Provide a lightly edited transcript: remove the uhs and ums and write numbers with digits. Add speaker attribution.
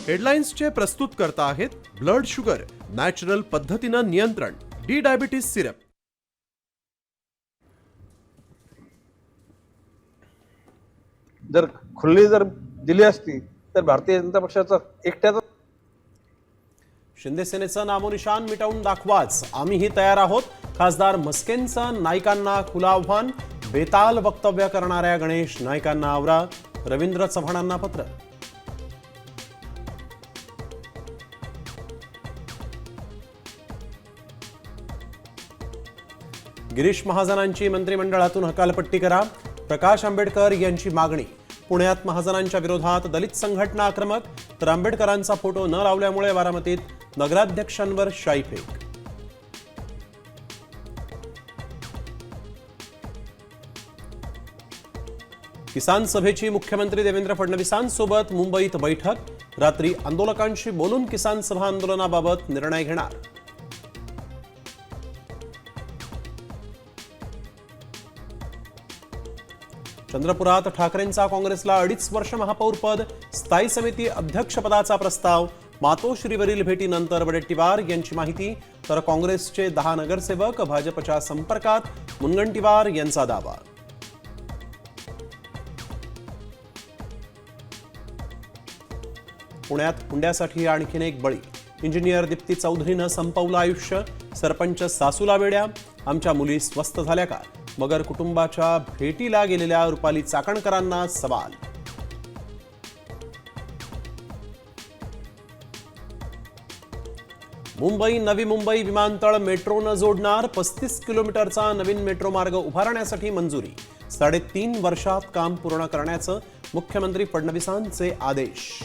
Speaker 1: हेडलाइन्सचे प्रस्तुत करता आहेत ब्लड शुगर नॅचरल पद्धतीनं नियंत्रण डी डायबिटीज सिरप।
Speaker 2: जर खुल्ली दिली असती तर भारतीय जनता पक्षाचा एकट्याचा
Speaker 3: शिंदे सेनेचं नामोनिशान मिटवून दाखवाच, आम्हीही तयार आहोत। खासदार मस्केंचं नाईकांना खुलं आव्हान, बेताल वक्तव्य करणाऱ्या गणेश नाईकांना आवरा, रवींद्र चव्हाणांना पत्र। गिरीश महाजनांची मंत्रिमंडळातून हकालपट्टी करा, प्रकाश आंबेडकर यांची मागणी। पुण्यात महाजनांच्या विरोधात दलित संघटना आक्रमक, तर आंबेडकरांचा फोटो न लावल्यामुळे बारामतीत नगराध्यक्षांवर शाईफेक। किसान सभेची मुख्यमंत्री देवेंद्र फडणवीसांसोबत मुंबईत बैठक, रात्री आंदोलकांशी बोलून किसान सभा आंदोलनाबाबत निर्णय घेणार। चंद्रपुरात ठाकरेंचा काँग्रेसला 2.5 वर्ष महापौर पद, स्थायी समिती अध्यक्षपदाचा प्रस्ताव। मातोश्रीवरील भेटीनंतर वडेट्टीवार यांची माहिती, तर काँग्रेसचे 10 नगरसेवक भाजपच्या संपर्कात, मुनगंटीवार यांचा दावा। पुण्यात हुंड्यासाठी आणखीन एक बळी, इंजिनियर दीप्ती चौधरीनं संपवलं आयुष्य, सरपंच सासूला वेड्या, आमच्या मुली स्वस्थ झाल्या का? मगर कुटुंबाच्या भेटीला गेलेल्या रुपाली चाकणकरांना सवाल। मुंबई नवी मुंबई विमानतळ मेट्रोनं जोडणार, 35 किलोमीटरचा नवीन मेट्रो मार्ग उभारण्यासाठी मंजुरी, 3.5 वर्षात काम पूर्ण करण्याचं मुख्यमंत्री फडणवीसांचे आदेश।